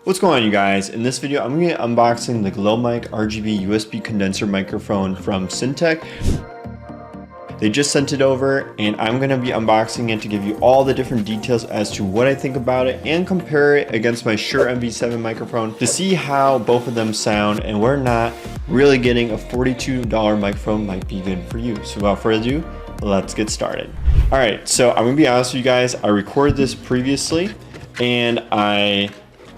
What's going on, you guys? In this video, I'm going to be unboxing the GlowMic RGB USB condenser microphone from Syntech. They just sent it over and I'm going to be unboxing it to give you all the different details as to what I think about it and compare it against my Shure MV7 microphone to see how both of them sound and whether or not really getting a $42 microphone might be good for you. So without further ado, let's get started. All right, so I'm going to be honest with you guys. I recorded this previously and I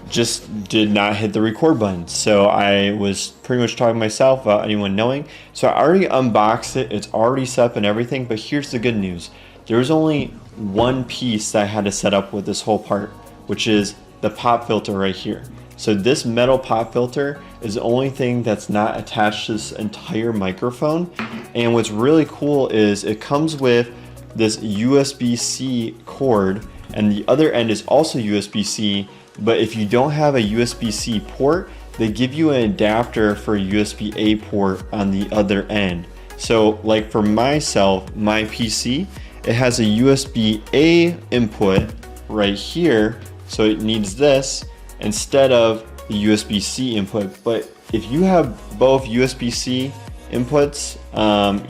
just did not hit the record button, so I was pretty much talking to myself without anyone knowing. So I already unboxed it, it's already set up and everything, but here's the good news. There's only one piece that I had to set up with this whole part, which is the pop filter right here. So this metal pop filter is the only thing that's not attached to this entire microphone. And what's really cool is it comes with this USB-C cord, and the other end is also USB-C. But if you don't have a USB-C port, they give you an adapter for a USB-A port on the other end. So like for myself, my PC, it has a USB-A input right here. So it needs this instead of the USB-C input. But if you have both USB-C inputs,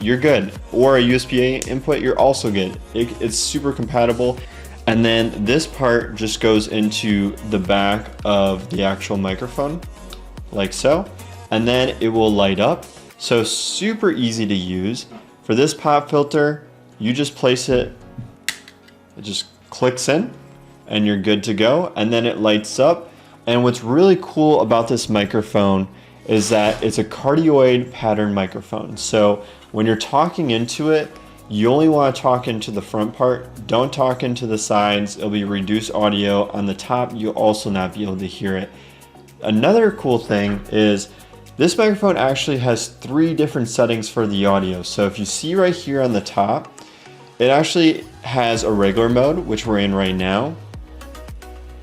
you're good. Or a USB-A input, you're also good. It's super compatible. And then this part just goes into the back of the actual microphone, like so. And then it will light up. So super easy to use. For this pop filter, you just place it just clicks in and you're good to go. And then it lights up. And what's really cool about this microphone is that it's a cardioid pattern microphone. So when you're talking into it, you only want to talk into the front part. Don't talk into the sides. It'll be reduced audio. On the top, you'll also not be able to hear it. Another cool thing is this microphone actually has 3 different settings for the audio. So if you see right here on the top, it actually has a regular mode, which we're in right now.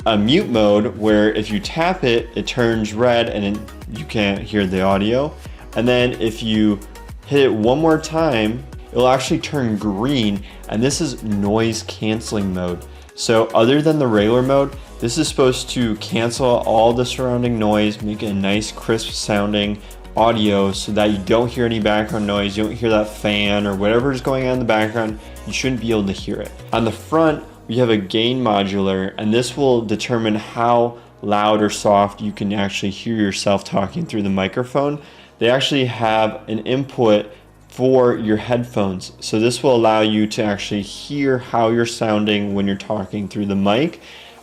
A mute mode, where if you tap it, it turns red and you can't hear the audio. And then if you hit it one more time, it'll actually turn green, and this is noise canceling mode. So other than the regular mode, this is supposed to cancel all the surrounding noise, make it a nice crisp sounding audio so that you don't hear any background noise, you don't hear that fan or whatever is going on in the background, you shouldn't be able to hear it. On the front, we have a gain modulator, and this will determine how loud or soft you can actually hear yourself talking through the microphone. They actually have an input for your headphones. So this will allow you to actually hear how you're sounding when you're talking through the mic.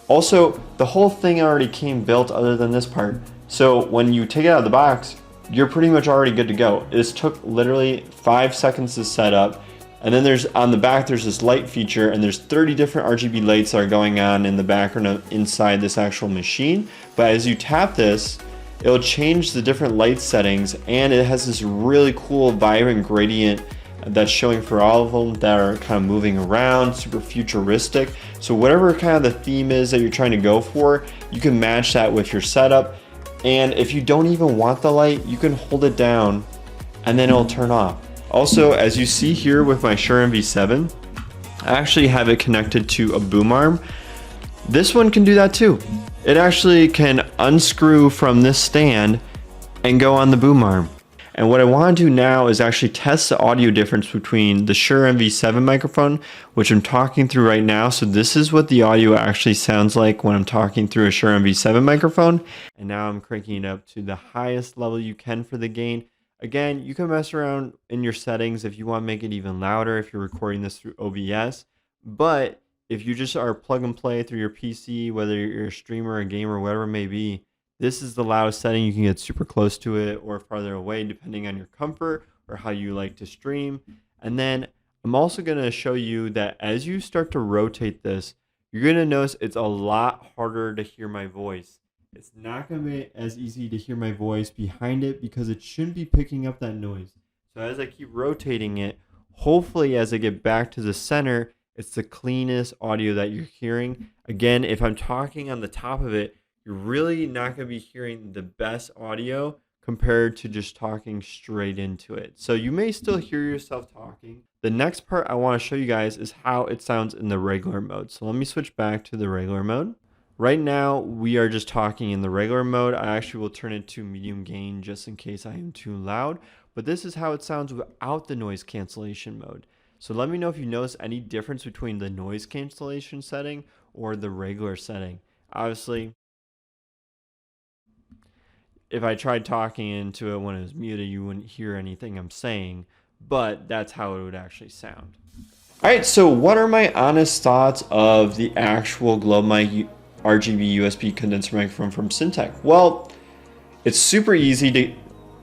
Also, the whole thing already came built other than this part. So when you take it out of the box, you're pretty much already good to go. This took literally 5 seconds to set up. And then there's on the back, there's this light feature, and there's 30 different RGB lights that are going on in the background of inside this actual machine. But as you tap this, it'll change the different light settings, and it has this really cool vibrant gradient that's showing for all of them that are kind of moving around, super futuristic. So whatever kind of the theme is that you're trying to go for, you can match that with your setup. And if you don't even want the light, you can hold it down and then it'll turn off. Also, as you see here with my Shure MV7, I actually have it connected to a boom arm. This one can do that too. It actually can unscrew from this stand and go on the boom arm. And what I want to do now is actually test the audio difference between the Shure MV7 microphone, which I'm talking through right now. So this is what the audio actually sounds like when I'm talking through a Shure MV7 microphone. And now I'm cranking it up to the highest level you can for the gain. Again, you can mess around in your settings if you want to make it even louder if you're recording this through OBS. But if you just are plug and play through your PC, whether you're a streamer, a gamer, whatever it may be, this is the loudest setting. You can get super close to it or farther away depending on your comfort or how you like to stream. And then I'm also going to show you that as you start to rotate this, you're going to notice it's a lot harder to hear my voice. It's not going to be as easy to hear my voice behind it because it shouldn't be picking up that noise. So as I keep rotating it, hopefully as I get back to the center, it's the cleanest audio that you're hearing. Again, if I'm talking on the top of it, you're really not going to be hearing the best audio compared to just talking straight into it. So you may still hear yourself talking. The next part I want to show you guys is how it sounds in the regular mode. So let me switch back to the regular mode. Right now, we are just talking in the regular mode. I actually will turn it to medium gain just in case I am too loud. But this is how it sounds without the noise cancellation mode. So let me know if you notice any difference between the noise cancellation setting or the regular setting. Obviously, if I tried talking into it when it was muted, you wouldn't hear anything I'm saying, but that's how it would actually sound. All right, so what are my honest thoughts of the actual GlowMic RGB USB condenser microphone from Syntech? Well, it's super easy to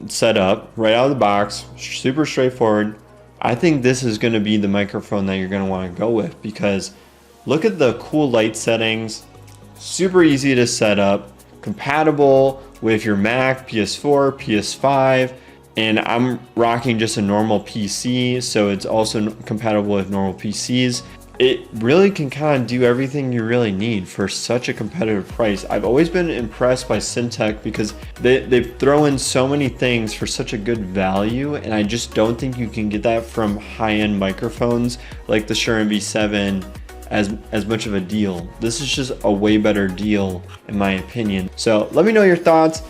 set up right out of the box, super straightforward. I think this is going to be the microphone that you're going to want to go with because look at the cool light settings, super easy to set up, compatible with your Mac, PS4, PS5, and I'm rocking just a normal PC, so it's also compatible with normal PCs. It really can kind of do everything you really need for such a competitive price. I've always been impressed by Syntech because they throw in so many things for such a good value, and I just don't think you can get that from high-end microphones like the Shure MV7 as much of a deal. This is just a way better deal in my opinion. So let me know your thoughts.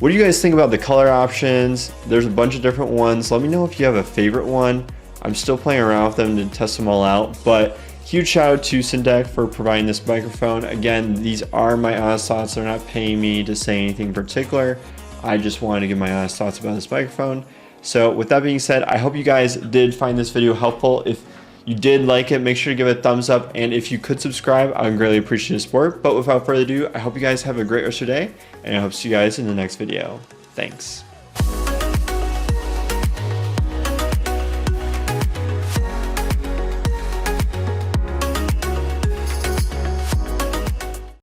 What do you guys think about the color options? There's a bunch of different ones. Let me know if you have a favorite one. I'm still playing around with them to test them all out, but huge shout out to Syntech for providing this microphone. Again, these are my honest thoughts. They're not paying me to say anything in particular. I just wanted to give my honest thoughts about this microphone. So with that being said, I hope you guys did find this video helpful. If you did like it, make sure to give it a thumbs up. And if you could subscribe, I would greatly appreciate the support. But without further ado, I hope you guys have a great rest of your day. And I hope to see you guys in the next video. Thanks.